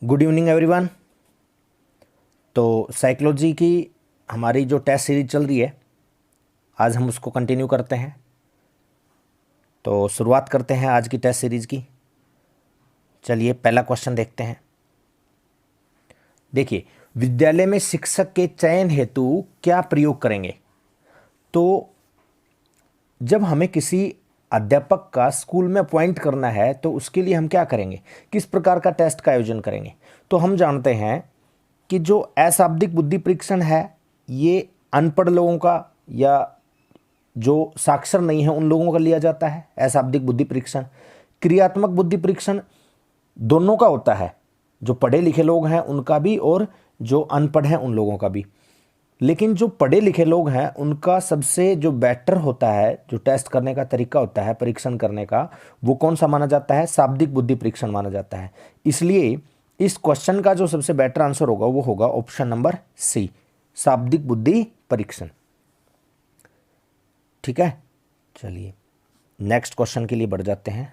Good evening everyone. तो psychology की हमारी जो टेस्ट सीरीज चल रही है, आज हम उसको कंटिन्यू करते हैं। तो शुरुआत करते हैं आज की टेस्ट सीरीज की। चलिए पहला क्वेश्चन देखते हैं। देखिए, विद्यालय में शिक्षक के चयन हेतु क्या प्रयोग करेंगे। तो जब हमें किसी अध्यापक का स्कूल में अपॉइंट करना है तो उसके लिए हम क्या करेंगे, किस प्रकार का टेस्ट का आयोजन करेंगे। तो हम जानते हैं कि जो अशाब्दिक बुद्धि परीक्षण है ये अनपढ़ लोगों का या जो साक्षर नहीं है उन लोगों का लिया जाता है। अशाब्दिक बुद्धि परीक्षण, क्रियात्मक बुद्धि परीक्षण दोनों का होता है, जो पढ़े लिखे लोग हैं उनका भी और जो अनपढ़ हैं उन लोगों का भी। लेकिन जो पढ़े लिखे लोग हैं उनका सबसे जो बेटर होता है, जो टेस्ट करने का तरीका होता है परीक्षण करने का, वो कौन सा माना जाता है, शाब्दिक बुद्धि परीक्षण माना जाता है। इसलिए इस क्वेश्चन का जो सबसे बेटर आंसर होगा वो होगा ऑप्शन नंबर सी, शाब्दिक बुद्धि परीक्षण। ठीक है, चलिए नेक्स्ट क्वेश्चन के लिए बढ़ जाते हैं।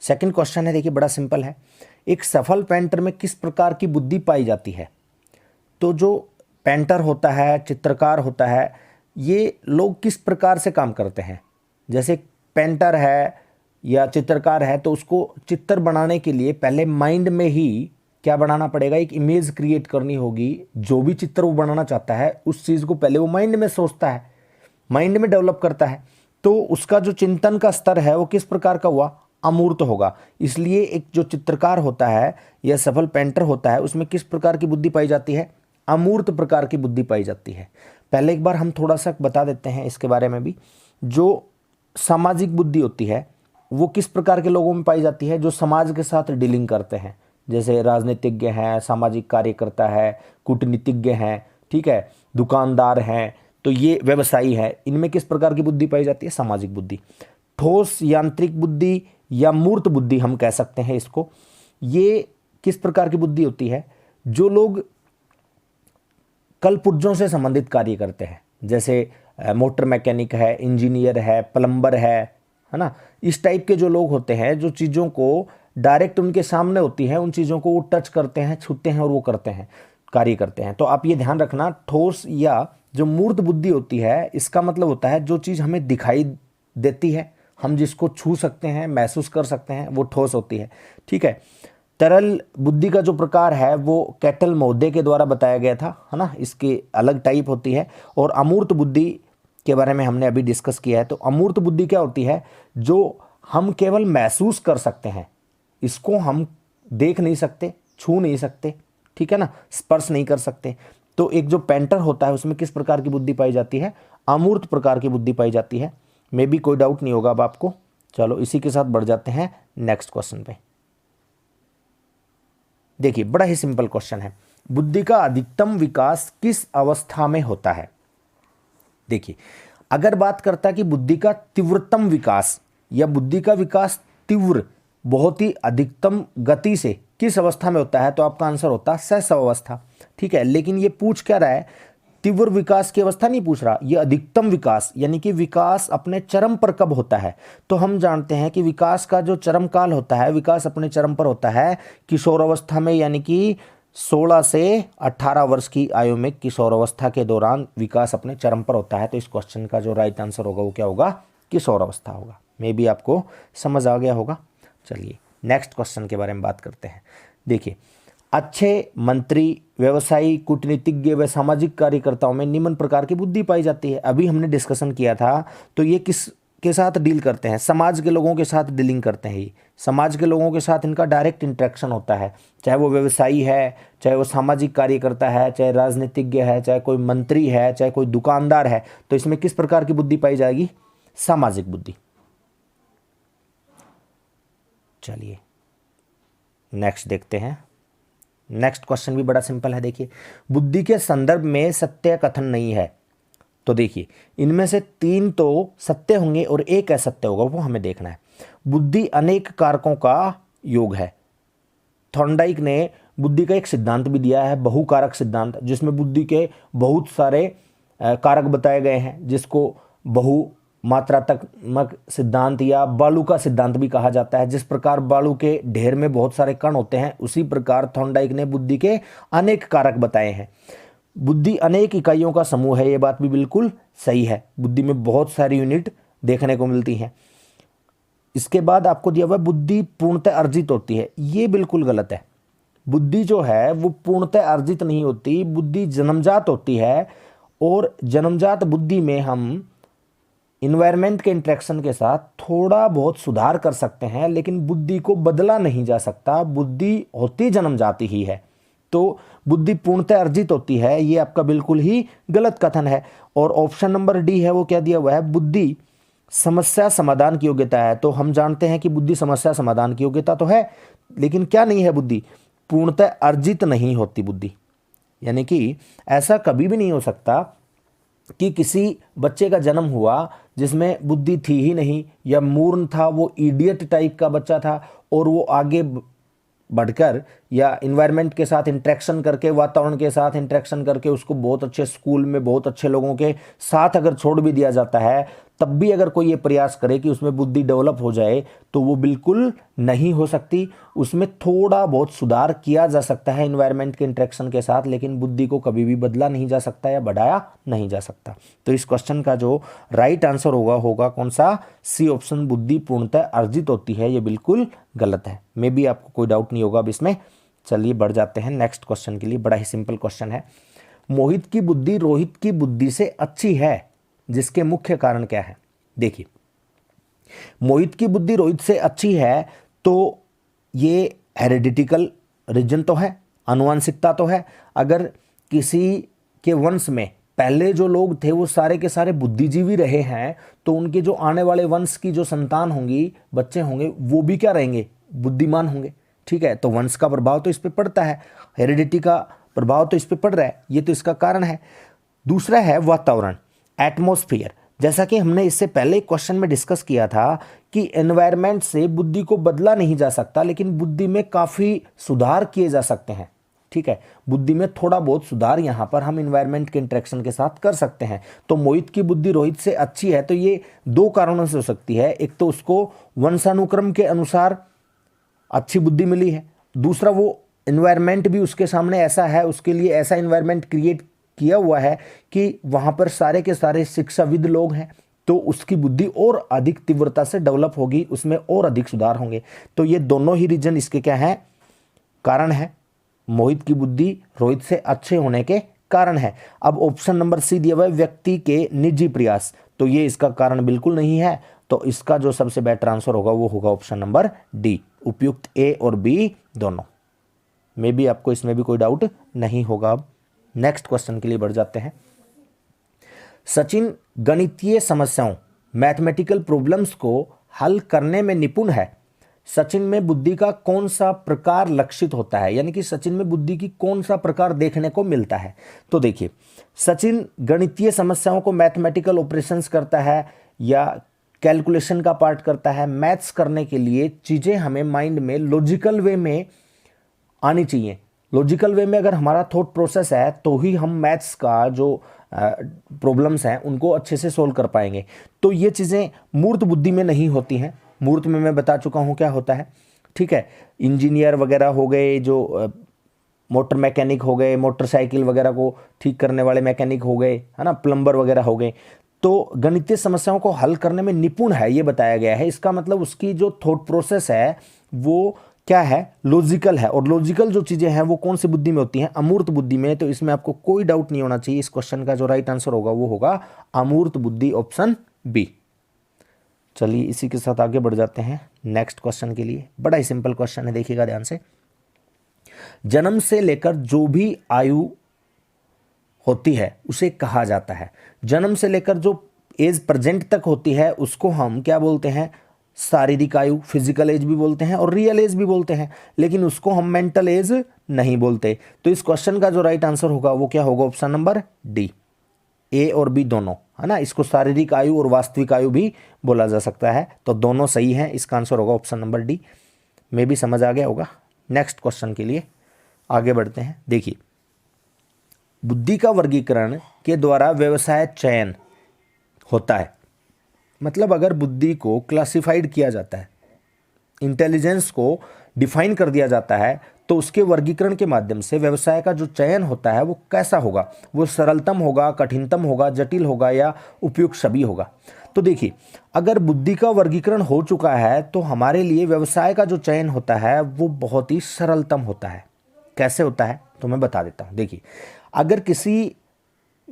सेकंड क्वेश्चन है, देखिए बड़ा सिंपल है। एक सफल पेंटर में किस प्रकार की बुद्धि पाई जाती है। तो जो पेंटर होता है, चित्रकार होता है, ये लोग किस प्रकार से काम करते हैं। जैसे पेंटर है या चित्रकार है तो उसको चित्र बनाने के लिए पहले माइंड में ही क्या बनाना पड़ेगा, एक इमेज क्रिएट करनी होगी। जो भी चित्र वो बनाना चाहता है उस चीज़ को पहले वो माइंड में सोचता है, माइंड में डेवलप करता है। तो उसका जो चिंतन का स्तर है वो किस प्रकार का हुआ, अमूर्त होगा। इसलिए एक जो चित्रकार होता है या सफल पेंटर होता है उसमें किस प्रकार की बुद्धि पाई जाती है, अमूर्त प्रकार की बुद्धि पाई जाती है। पहले एक बार हम थोड़ा सा बता देते हैं इसके बारे में भी। जो सामाजिक बुद्धि होती है वो किस प्रकार के लोगों में पाई जाती है, जो समाज के साथ डीलिंग करते हैं, जैसे राजनीतिज्ञ हैं, सामाजिक कार्यकर्ता है, कूटनीतिज्ञ हैं, ठीक है, दुकानदार हैं, तो ये व्यवसायी है। इनमें किस प्रकार की बुद्धि पाई जाती है, सामाजिक बुद्धि। ठोस यांत्रिक बुद्धि या मूर्त बुद्धि हम कह सकते हैं इसको। ये किस प्रकार की बुद्धि होती है, जो लोग कल पुर्जों से संबंधित कार्य करते हैं, जैसे मोटर मैकेनिक है, इंजीनियर है, प्लम्बर है ना। इस टाइप के जो लोग होते हैं, जो चीज़ों को डायरेक्ट उनके सामने होती है, उन चीज़ों को वो टच करते हैं, छूते हैं और वो करते हैं, कार्य करते हैं। तो आप ये ध्यान रखना, ठोस या जो मूर्त बुद्धि होती है इसका मतलब होता है जो चीज़ हमें दिखाई देती है, हम जिसको छू सकते हैं, महसूस कर सकते हैं, वो ठोस होती है। ठीक है। तरल बुद्धि का जो प्रकार है वो कैटल महोदय के द्वारा बताया गया था, है ना। इसकी अलग टाइप होती है। और अमूर्त बुद्धि के बारे में हमने अभी डिस्कस किया है। तो अमूर्त बुद्धि क्या होती है, जो हम केवल महसूस कर सकते हैं, इसको हम देख नहीं सकते, छू नहीं सकते, ठीक है ना, स्पर्श नहीं कर सकते। तो एक जो पेंटर होता है उसमें किस प्रकार की बुद्धि पाई जाती है, अमूर्त प्रकार की बुद्धि पाई जाती है। मे भी कोई डाउट नहीं होगा अब आपको। चलो इसी के साथ बढ़ जाते हैं नेक्स्ट क्वेश्चन पे। देखिए बड़ा ही सिंपल क्वेश्चन है, बुद्धि का अधिकतम विकास किस अवस्था में होता है। देखिए, अगर बात करता है कि बुद्धि का तीव्रतम विकास या बुद्धि का विकास तीव्र, बहुत ही अधिकतम गति से किस अवस्था में होता है, तो आपका आंसर होता है शैशव अवस्था। ठीक है, लेकिन ये पूछ क्या रहा है, तीव्र विकास की अवस्था नहीं पूछ रहा, ये अधिकतम विकास, यानी कि विकास अपने चरम पर कब होता है। तो हम जानते हैं कि विकास का जो चरम काल होता है, विकास अपने चरम पर होता है किशोर अवस्था में, यानी कि 16 से 18 वर्ष की आयु में किशोर अवस्था के दौरान विकास अपने चरम पर होता है। तो इस क्वेश्चन का जो राइट आंसर होगा वो क्या होगा, किशोर अवस्था होगा। मे बी आपको समझ आ गया होगा। चलिए नेक्स्ट क्वेश्चन के बारे में बात करते हैं। देखिए, अच्छे मंत्री, व्यवसायी, कूटनीतिज्ञ व सामाजिक कार्यकर्ताओं में निम्न प्रकार की बुद्धि पाई जाती है। अभी हमने डिस्कशन किया था। तो ये किस के साथ डील करते हैं, समाज के लोगों के साथ डीलिंग करते हैं। ये समाज के लोगों के साथ इनका डायरेक्ट इंटरेक्शन होता है, चाहे वो व्यवसायी है, चाहे वो सामाजिक कार्यकर्ता है, चाहे राजनीतिज्ञ है, चाहे कोई मंत्री है, चाहे कोई दुकानदार है। तो इसमें किस प्रकार की बुद्धि पाई जाएगी, सामाजिक बुद्धि। चलिए नेक्स्ट देखते हैं। नेक्स्ट क्वेश्चन भी बड़ा सिंपल है। देखिए, बुद्धि के संदर्भ में सत्य कथन नहीं है। तो देखिए, इनमें से 3 तो सत्य होंगे और 1 असत्य होगा, वो हमें देखना है। बुद्धि अनेक कारकों का योग है। थॉर्नडाइक ने बुद्धि का एक सिद्धांत भी दिया है, बहुकारक सिद्धांत, जिसमें बुद्धि के बहुत सारे कारक बताए गए हैं, जिसको मात्रात्मक सिद्धांत या बालू का सिद्धांत भी कहा जाता है। जिस प्रकार बालू के ढेर में बहुत सारे कण होते हैं, उसी प्रकार थॉर्नडाइक ने बुद्धि के अनेक कारक बताए हैं। बुद्धि अनेक इकाइयों का समूह है, ये बात भी बिल्कुल सही है। बुद्धि में बहुत सारी यूनिट देखने को मिलती हैं। इसके बाद आपको दिया हुआ बुद्धि पूर्णतः अर्जित होती है, ये बिल्कुल गलत है। बुद्धि जो है वो पूर्णतः अर्जित नहीं होती, बुद्धि जन्मजात होती है। और जन्मजात बुद्धि में हम इन्वायरमेंट के इंटरेक्शन के साथ थोड़ा बहुत सुधार कर सकते हैं, लेकिन बुद्धि को बदला नहीं जा सकता। बुद्धि होती जन्मजाती ही है, तो बुद्धि पूर्णतः अर्जित होती है, ये आपका बिल्कुल ही गलत कथन है। और ऑप्शन नंबर डी है वो क्या दिया हुआ है, बुद्धि समस्या समाधान की योग्यता है। तो हम जानते हैं कि बुद्धि समस्या समाधान की योग्यता तो है, लेकिन क्या नहीं है, बुद्धि पूर्णतः अर्जित नहीं होती बुद्धि। यानी कि ऐसा कभी भी नहीं हो सकता कि किसी बच्चे का जन्म हुआ जिसमें बुद्धि थी ही नहीं, या मूर्ख था, वो इडियट टाइप का बच्चा था, और वो आगे बढ़कर या इन्वायरमेंट के साथ इंटरेक्शन करके, वातावरण के साथ इंटरेक्शन करके उसको बहुत अच्छे स्कूल में बहुत अच्छे लोगों के साथ अगर छोड़ भी दिया जाता है, तब भी अगर कोई ये प्रयास करे कि उसमें बुद्धि डेवलप हो जाए, तो वो बिल्कुल नहीं हो सकती। उसमें थोड़ा बहुत सुधार किया जा सकता है इन्वायरमेंट के इंटरेक्शन के साथ, लेकिन बुद्धि को कभी भी बदला नहीं जा सकता या बढ़ाया नहीं जा सकता। तो इस क्वेश्चन का जो राइट आंसर होगा कौन सा, सी ऑप्शन, बुद्धि पूर्णतः अर्जित होती है, ये बिल्कुल गलत है। मे बी आपको कोई डाउट नहीं होगा अब इसमें। चलिए बढ़ जाते हैं नेक्स्ट क्वेश्चन के लिए। बड़ा ही सिंपल क्वेश्चन है। मोहित की बुद्धि रोहित की बुद्धि से अच्छी है, जिसके मुख्य कारण क्या है। देखिए, मोहित की बुद्धि रोहित से अच्छी है, तो ये हेरिडिटिकल रीजन तो है, आनुवंशिकता तो है। अगर किसी के वंश में पहले जो लोग थे वो सारे के सारे बुद्धिजीवी रहे हैं, तो उनके जो आने वाले वंश की जो संतान होंगी, बच्चे होंगे, वो भी क्या रहेंगे, बुद्धिमान होंगे। ठीक है, तो वंश का प्रभाव तो इस पे पड़ता है, हेरिडिटी का प्रभाव तो इस पे पड़ रहा है, ये तो इसका कारण है। दूसरा है वातावरण, एटमॉस्फेयर। जैसा कि हमने इससे पहले क्वेश्चन में डिस्कस किया था कि एनवायरनमेंट से बुद्धि को बदला नहीं जा सकता, लेकिन बुद्धि में काफ़ी सुधार किए जा सकते हैं। ठीक है, बुद्धि में थोड़ा बहुत सुधार यहाँ पर हम एनवायरनमेंट के इंटरेक्शन के साथ कर सकते हैं। तो मोहित की बुद्धि रोहित से अच्छी है, तो ये दो कारणों से हो सकती है। एक तो उसको वंशानुक्रम के अनुसार अच्छी बुद्धि मिली है, दूसरा वो एनवायरनमेंट भी उसके सामने ऐसा है, उसके लिए ऐसा एनवायरनमेंट क्रिएट किया हुआ है कि वहां पर सारे के सारे शिक्षाविद लोग हैं, तो उसकी बुद्धि और अधिक तीव्रता से डेवलप होगी, उसमें और अधिक सुधार होंगे। तो ये दोनों ही रीजन इसके क्या है, कारण है। मोहित की बुद्धि रोहित से अच्छे होने के कारण है। अब ऑप्शन नंबर सी दिया हुआ है व्यक्ति के निजी प्रयास, तो ये इसका कारण बिल्कुल नहीं है। तो इसका जो सबसे बेटर आंसर होगा वो होगा ऑप्शन नंबर डी, उपयुक्त ए और बी दोनों। मे बी आपको इसमें भी कोई डाउट नहीं होगा। अब नेक्स्ट क्वेश्चन के लिए बढ़ जाते हैं। सचिन गणितीय समस्याओं, मैथमेटिकल प्रॉब्लम्स को हल करने में निपुण है। सचिन में बुद्धि का कौन सा प्रकार लक्षित होता है, यानी कि सचिन में बुद्धि की कौन सा प्रकार देखने को मिलता है। तो देखिए, सचिन गणितीय समस्याओं को, मैथमेटिकल ऑपरेशंस करता है या कैलकुलेशन का पार्ट करता है। मैथ्स करने के लिए चीज़ें हमें माइंड में लॉजिकल वे में आनी चाहिए। लॉजिकल वे में अगर हमारा थॉट प्रोसेस है, तो ही हम मैथ्स का जो प्रॉब्लम्स हैं उनको अच्छे से सोल्व कर पाएंगे। तो ये चीज़ें मूर्त बुद्धि में नहीं होती हैं। मूर्त में मैं बता चुका हूँ क्या होता है। ठीक है, इंजीनियर वगैरह हो गए, जो मोटर मैकेनिक हो गए, मोटरसाइकिल वगैरह को ठीक करने वाले मैकेनिक हो गए, है ना, प्लम्बर वगैरह हो गए, तो गणितीय समस्याओं को हल करने में निपुण है, ये बताया गया है। इसका मतलब उसकी जो थॉट प्रोसेस है वो क्या है, लॉजिकल है। और लॉजिकल जो चीज़ें हैं वो कौन सी बुद्धि में होती हैं, अमूर्त बुद्धि में। तो इसमें आपको कोई डाउट नहीं होना चाहिए, इस क्वेश्चन का जो राइट आंसर होगा वो होगा अमूर्त बुद्धि, ऑप्शन बी। चलिए इसी के साथ आगे बढ़ जाते हैं नेक्स्ट क्वेश्चन के लिए। बड़ा ही सिंपल क्वेश्चन है, देखिएगा ध्यान से। जन्म से लेकर जो भी आयु होती है उसे कहा जाता है। जन्म से लेकर जो एज प्रेजेंट तक होती है उसको हम क्या बोलते हैं, शारीरिक आयु, फिजिकल एज भी बोलते हैं और रियल एज भी बोलते हैं, लेकिन उसको हम मेंटल एज नहीं बोलते। तो इस क्वेश्चन का जो राइट आंसर होगा वो क्या होगा, ऑप्शन नंबर डी, ए और बी दोनों, है ना। इसको शारीरिक आयु और वास्तविक आयु भी बोला जा सकता है, तो दोनों सही हैं। इसका आंसर होगा ऑप्शन नंबर डी। में भी समझ आ गया होगा। नेक्स्ट क्वेश्चन के लिए आगे बढ़ते हैं। देखिए, बुद्धि का वर्गीकरण के द्वारा व्यवसाय चयन होता है। मतलब अगर बुद्धि को क्लासिफाइड किया जाता है, इंटेलिजेंस को डिफाइन कर दिया जाता है, तो उसके वर्गीकरण के माध्यम से व्यवसाय का जो चयन होता है वो कैसा होगा, वो सरलतम होगा, कठिनतम होगा, जटिल होगा या उपयुक्त सभी होगा। तो देखिए, अगर बुद्धि का वर्गीकरण हो चुका है तो हमारे लिए व्यवसाय का जो चयन होता है वो बहुत ही सरलतम होता है। कैसे होता है तो मैं बता देता हूँ। देखिए, अगर किसी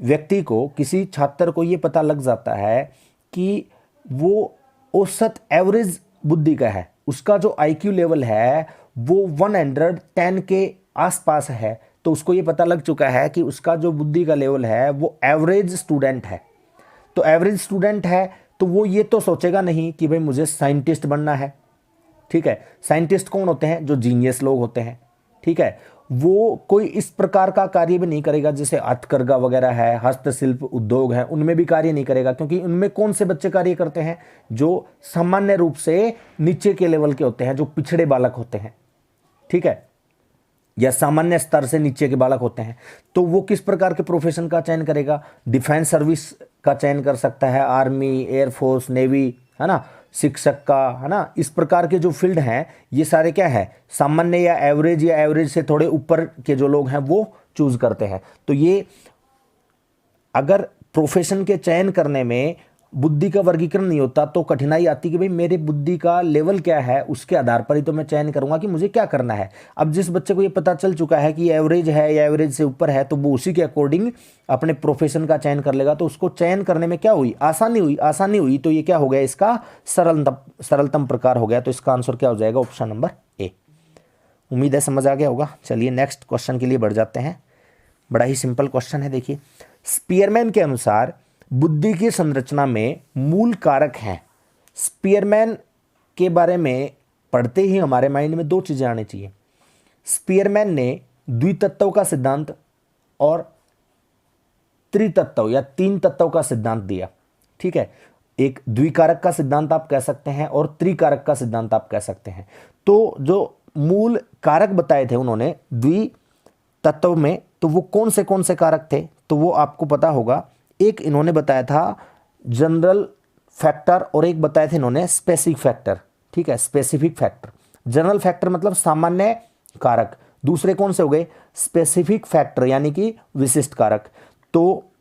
व्यक्ति को, किसी छात्र को ये पता लग जाता है कि वो औसत एवरेज बुद्धि का है, उसका जो आईक्यू लेवल है वो 110 के आसपास है, तो उसको ये पता लग चुका है कि उसका जो बुद्धि का लेवल है वो एवरेज स्टूडेंट है। तो एवरेज स्टूडेंट है तो वो ये तो सोचेगा नहीं कि भाई मुझे साइंटिस्ट बनना है। ठीक है, साइंटिस्ट कौन होते हैं? जो जीनियस लोग होते हैं। ठीक है, वो कोई इस प्रकार का कार्य भी नहीं करेगा जैसे हथकरघा वगैरह है, हस्तशिल्प उद्योग है, उनमें भी कार्य नहीं करेगा, क्योंकि उनमें कौन से बच्चे कार्य करते हैं? जो सामान्य रूप से नीचे के लेवल के होते हैं, जो पिछड़े बालक होते हैं। ठीक है, या सामान्य स्तर से नीचे के बालक होते हैं। तो वो किस प्रकार के प्रोफेशन का चयन करेगा? डिफेंस सर्विस का चयन कर सकता है, आर्मी, एयरफोर्स, नेवी, है ना, शिक्षक का, है ना। इस प्रकार के जो फील्ड हैं ये सारे क्या है? सामान्य या एवरेज से थोड़े ऊपर के जो लोग हैं वो चूज करते हैं। तो ये अगर प्रोफेशन के चयन करने में बुद्धि का वर्गीकरण नहीं होता तो कठिनाई आती कि भाई मेरे बुद्धि का लेवल क्या है, उसके आधार पर ही तो मैं चयन करूंगा कि मुझे क्या करना है। अब जिस बच्चे को ये पता चल चुका है कि एवरेज है या एवरेज से ऊपर है, तो वो उसी के अकॉर्डिंग अपने प्रोफेशन का चयन कर लेगा। तो उसको चयन करने में क्या हुई? आसानी हुई। तो ये क्या हो गया? इसका सरलतम प्रकार हो गया। तो इसका आंसर क्या हो जाएगा? Option number A. उम्मीद है समझ आ गया होगा। चलिए नेक्स्ट क्वेश्चन के लिए बढ़ जाते हैं। बड़ा ही सिंपल क्वेश्चन है। देखिए, स्पीयरमैन के अनुसार बुद्धि की संरचना में मूल कारक हैं। स्पीयरमैन के बारे में पढ़ते ही हमारे माइंड में दो चीजें आनी चाहिए। स्पीयरमैन ने द्वितत्व का सिद्धांत और त्रितत्व या तीन तत्व का सिद्धांत दिया। ठीक है, एक द्विकारक का सिद्धांत आप कह सकते हैं और त्रिकारक का सिद्धांत आप कह सकते हैं। तो जो मूल कारक बताए थे उन्होंने द्वितत्व में, तो वो कौन से कारक थे? तो वो आपको पता होगा। एक इन्होंने बताया था जनरल फैक्टर और एक बताए थे इन्होंने स्पेसिफिक फैक्टर। ठीक है, स्पेसिफिक फैक्टर। जनरल फैक्टर मतलब सामान्य कारक, दूसरे कौन से हो गए? स्पेसिफिक फैक्टर यानी कि विशिष्ट कारक। तो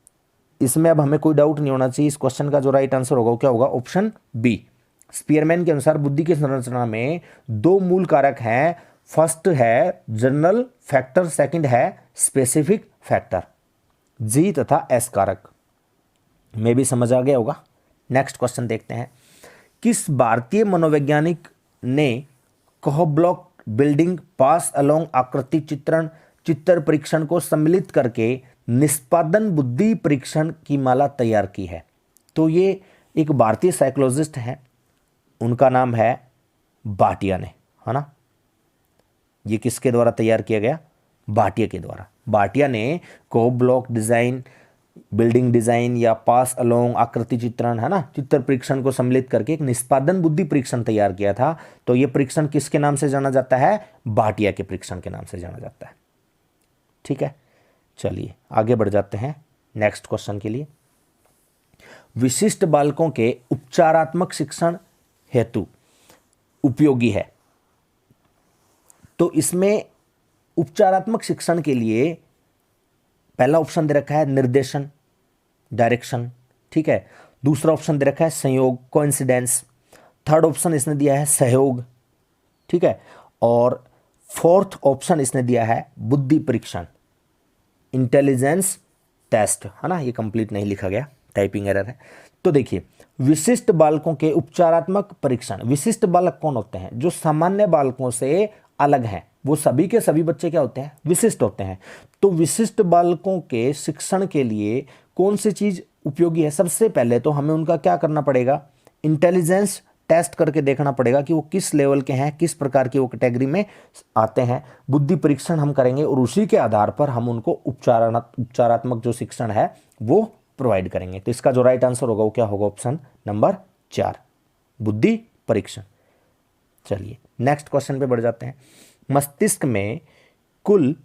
इसमें अब हमें कोई डाउट नहीं होना चाहिए। इस क्वेश्चन का जो राइट आंसर होगा वो क्या होगा? Option B. स्पीयरमैन के अनुसार बुद्धि की संरचना में दो मूल कारक हैं। फर्स्ट है जनरल फैक्टर, सेकंड है स्पेसिफिक फैक्टर। जी तथा एस कारक में भी समझ आ गया होगा। नेक्स्ट क्वेश्चन देखते हैं। किस भारतीय मनोवैज्ञानिक ने कोह-ब्लॉक बिल्डिंग, पास अलोंग आकृति चित्रण, चित्र परीक्षण को सम्मिलित करके निष्पादन बुद्धि परीक्षण की माला तैयार की है? तो ये एक भारतीय साइकोलॉजिस्ट हैं, उनका नाम है भाटिया ने, है ना। ये किसके द्वारा तैयार किया गया? भाटिया के द्वारा। भाटिया ने कोह-ब्लॉक डिजाइन, बिल्डिंग डिजाइन या पास अलोंग आकृति चित्रण, है ना, चित्र परीक्षण को सम्मिलित करके एक निष्पादन बुद्धि परीक्षण तैयार किया था। तो ये परीक्षण किसके नाम से जाना जाता है? भाटिया के परीक्षण के नाम से जाना जाता है। ठीक है, चलिए आगे बढ़ जाते हैं नेक्स्ट क्वेश्चन के लिए। विशिष्ट बालकों के उपचारात्मक शिक्षण हेतु उपयोगी है। तो इसमें उपचारात्मक शिक्षण के लिए पहला ऑप्शन दे रखा है निर्देशन, डायरेक्शन। ठीक है, दूसरा ऑप्शन दे रखा है संयोग, कोइंसिडेंस। थर्ड ऑप्शन इसने दिया है सहयोग। ठीक है, और फोर्थ ऑप्शन इसने दिया है बुद्धि परीक्षण, इंटेलिजेंस टेस्ट, है ना। ये कंप्लीट नहीं लिखा गया, टाइपिंग एरर है। तो देखिए, विशिष्ट बालकों के उपचारात्मक परीक्षण। विशिष्ट बालक कौन होते हैं? जो सामान्य बालकों से अलग हैं। वो सभी के सभी बच्चे क्या होते हैं? विशिष्ट होते हैं। तो विशिष्ट बालकों के शिक्षण के लिए कौन सी चीज उपयोगी है? सबसे पहले तो हमें उनका क्या करना पड़ेगा? इंटेलिजेंस टेस्ट करके देखना पड़ेगा कि वो किस लेवल के हैं, किस प्रकार की वो कैटेगरी में आते हैं। बुद्धि परीक्षण हम करेंगे और उसी के आधार पर हम उनको उपचारात्मक जो शिक्षण है वो प्रोवाइड करेंगे। तो इसका जो राइट आंसर होगा वो क्या होगा? ऑप्शन नंबर 4, बुद्धि परीक्षण। चलिए नेक्स्ट क्वेश्चन पे बढ़ जाते हैं। मस्तिष्क में कुल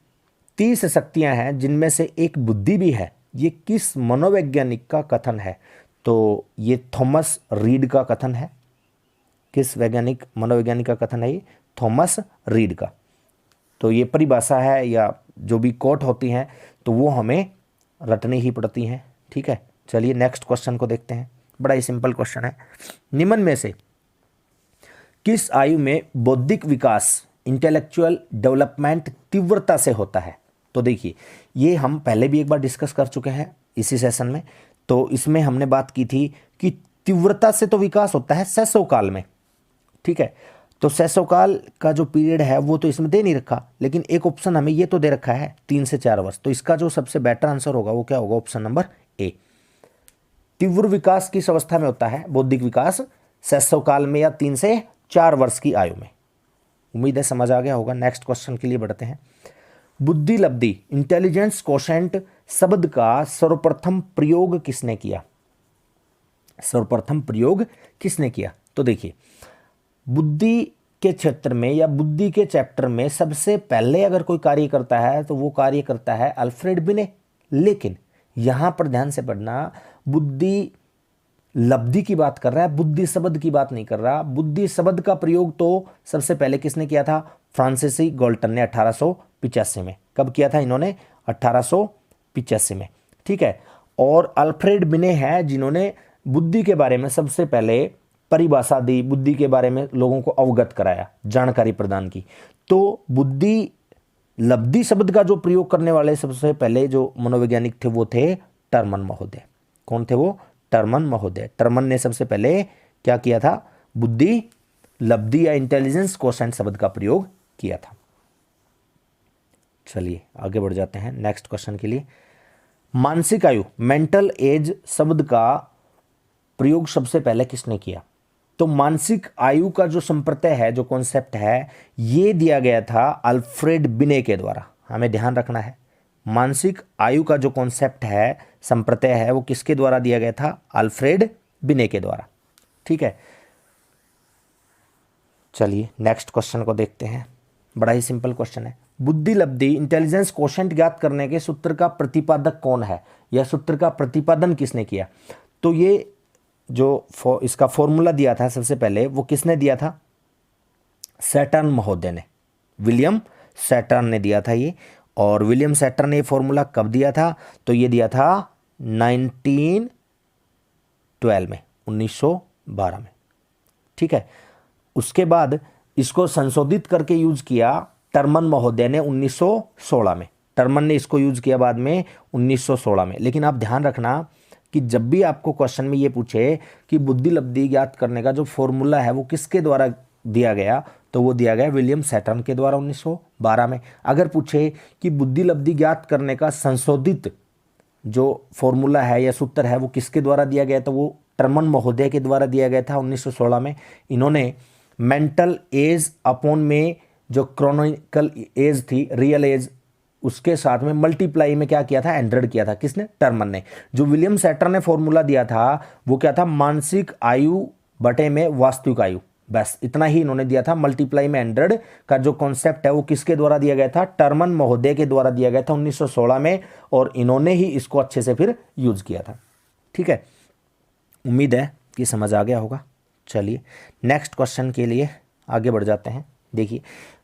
30 शक्तियां हैं जिनमें से एक बुद्धि भी है। ये किस मनोवैज्ञानिक का कथन है? तो ये थॉमस रीड का कथन है। किस वैज्ञानिक मनोवैज्ञानिक का कथन है ये? थॉमस रीड का। तो ये परिभाषा है या जो भी कोट होती हैं तो वो हमें रटनी ही पड़ती हैं। ठीक है, चलिए नेक्स्ट क्वेश्चन को देखते हैं। बड़ा ही सिंपल क्वेश्चन है। निम्न में से किस आयु में बौद्धिक विकास इंटेलेक्चुअल डेवलपमेंट तीव्रता से होता है? तो देखिए, ये हम पहले भी एक बार डिस्कस कर चुके हैं इसी सेशन में। तो इसमें हमने बात की थी कि तीव्रता से तो विकास होता है शैशवकाल में। ठीक है, तो शैशवकाल का जो पीरियड है वो तो इसमें दे नहीं रखा, लेकिन एक ऑप्शन हमें ये तो दे रखा है 3 से 4 वर्ष। तो इसका जो सबसे बेटर आंसर होगा वो क्या होगा? Option number A. तीव्र विकास किस अवस्था में होता है? बौद्धिक विकास शैशवकाल में या 3 से 4 वर्ष की आयु में। उम्मीद है समझ आ गया होगा। नेक्स्ट क्वेश्चन के लिए बढ़ते हैं। बुद्धि लब्धि इंटेलिजेंस कोशेंट शब्द का सर्वप्रथम प्रयोग किसने किया? सर्वप्रथम प्रयोग किसने किया? तो देखिए, बुद्धि के क्षेत्र में या बुद्धि के चैप्टर में सबसे पहले अगर कोई कार्य करता है तो वो कार्य करता है अल्फ्रेड बिने। लेकिन यहां पर ध्यान से पढ़ना, बुद्धि लब्धि की बात कर रहा है, बुद्धि शब्द की बात नहीं कर रहा। बुद्धि शब्द का प्रयोग तो सबसे पहले किसने किया था? फ्रांसीसी गाल्टन ने 1885 में। कब किया था इन्होंने? 1885 में। ठीक है, और अल्फ्रेड बिने हैं जिन्होंने बुद्धि के बारे में सबसे पहले परिभाषा दी, बुद्धि के बारे में लोगों को अवगत कराया, जानकारी प्रदान की। तो बुद्धि लब्धि शब्द का जो प्रयोग करने वाले सबसे पहले जो मनोवैज्ञानिक थे वो थे टर्मन महोदय। कौन थे वो? टर्मन महोदय। टर्मन ने सबसे पहले क्या किया था? बुद्धि लब्धि या इंटेलिजेंस कोशेंट शब्द का प्रयोग किया था। चलिए आगे बढ़ जाते हैं नेक्स्ट क्वेश्चन के लिए। मानसिक आयु मेंटल एज शब्द का प्रयोग सबसे पहले किसने किया? तो मानसिक आयु का जो संप्रत्यय है, जो कॉन्सेप्ट है, ये दिया गया था अल्फ्रेड बिने के द्वारा। हमें ध्यान रखना है, मानसिक आयु का जो कॉन्सेप्ट है, संप्रत्यय है, वो किसके द्वारा दिया गया था? अल्फ्रेड बिने के द्वारा। ठीक है, चलिए नेक्स्ट क्वेश्चन को देखते हैं। बड़ा ही सिंपल क्वेश्चन है। बुद्धि लब्धि इंटेलिजेंस कोशेंट ज्ञात करने के सूत्र का प्रतिपादक कौन है, या सूत्र का प्रतिपादन किसने किया? तो ये जो इसका फॉर्मूला दिया था सबसे पहले, वो किसने दिया था? सैटर्न महोदय ने, विलियम सैटर्न ने दिया था ये। और विलियम सैटर्न ने ये फॉर्मूला कब दिया था? तो ये दिया था 1912 में, 1912 में। ठीक है, उसके बाद इसको संशोधित करके यूज किया टर्मन महोदय ने 1916 में। टर्मन ने इसको यूज किया बाद में 1916 में। लेकिन आप ध्यान रखना कि जब भी आपको क्वेश्चन में ये पूछे कि बुद्धि लब्धि ज्ञात करने का जो फॉर्मूला है वो किसके द्वारा दिया गया, तो वो दिया गया विलियम सैटर्न के द्वारा 1912 में। अगर पूछे कि बुद्धि लब्धि ज्ञात करने का संशोधित जो फॉर्मूला है या सूत्र है वो किसके द्वारा दिया गया, तो वो टर्मन महोदय के द्वारा दिया गया था 1916 में। इन्होंने मेंटल एज अपॉन में जो क्रोनोलॉजिकल एज थी, रियल एज, उसके साथ में मल्टीप्लाई में क्या किया था? 100 किया था। किसने? टर्मन ने। जो विलियम सैटर्न ने फॉर्मूला दिया था वो क्या था? मानसिक आयु बटे में वास्तविक आयु, बस इतना ही इन्होंने दिया था। मल्टीप्लाई में 100 का जो कॉन्सेप्ट है वो किसके द्वारा दिया गया था? टर्मन महोदय के द्वारा दिया गया था 1916 में, और इन्होंने ही इसको अच्छे से फिर यूज किया था। ठीक है, उम्मीद है कि समझ आ गया होगा। चलिए नेक्स्ट क्वेश्चन के लिए आगे बढ़ जाते हैं। देखिए,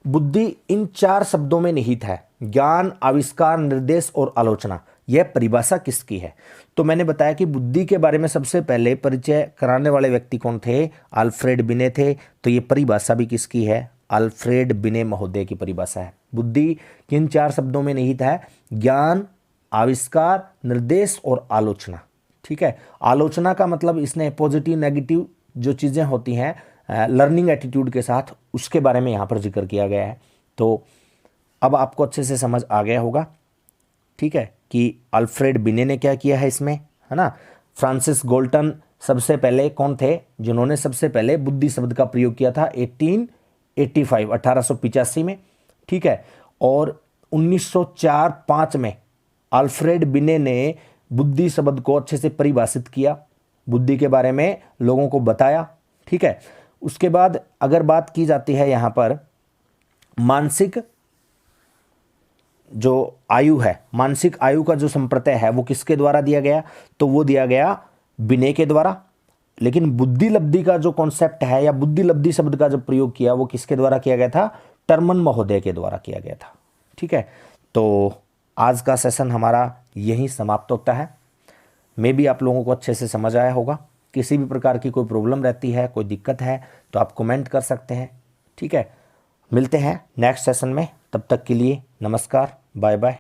बुद्धि इन 4 शब्दों में निहित है: ज्ञान, आविष्कार, निर्देश और आलोचना। यह परिभाषा किसकी है? तो मैंने बताया कि बुद्धि के बारे में सबसे पहले परिचय कराने वाले व्यक्ति कौन थे? अल्फ्रेड बिने थे। तो ये परिभाषा भी किसकी है? अल्फ्रेड बिने महोदय की परिभाषा है। बुद्धि किन 4 शब्दों में निहित है? ज्ञान, आविष्कार, निर्देश और आलोचना। ठीक है, आलोचना का मतलब इसने पॉजिटिव नेगेटिव जो चीज़ें होती हैं लर्निंग एटीट्यूड के साथ, उसके बारे में यहाँ पर जिक्र किया गया है। तो अब आपको अच्छे से समझ आ गया होगा। ठीक है, कि अल्फ्रेड बिने ने क्या किया है इसमें, है ना। फ्रांसिस गाल्टन सबसे पहले कौन थे जिन्होंने सबसे पहले बुद्धि शब्द का प्रयोग किया था? 1885 में। ठीक है, और 1904-5 में अल्फ्रेड बिने ने बुद्धि शब्द को अच्छे से परिभाषित किया, बुद्धि के बारे में लोगों को बताया। ठीक है, उसके बाद अगर बात की जाती है यहाँ पर मानसिक जो आयु है, मानसिक आयु का जो संप्रत्यय है वो किसके द्वारा दिया गया? तो वो दिया गया विनय के द्वारा, लेकिन बुद्धि लब्धि का जो कॉन्सेप्ट है या बुद्धि लब्धि शब्द का जो प्रयोग किया वो किसके द्वारा किया गया था? टर्मन महोदय के द्वारा किया गया था। ठीक है, तो आज का सेशन हमारा यहीं समाप्त होता है। मे भी आप लोगों को अच्छे से समझ आया होगा। किसी भी प्रकार की कोई प्रॉब्लम रहती है, कोई दिक्कत है, तो आप कमेंट कर सकते हैं। ठीक है, मिलते हैं नेक्स्ट सेशन में। तब तक के लिए नमस्कार, बाय बाय।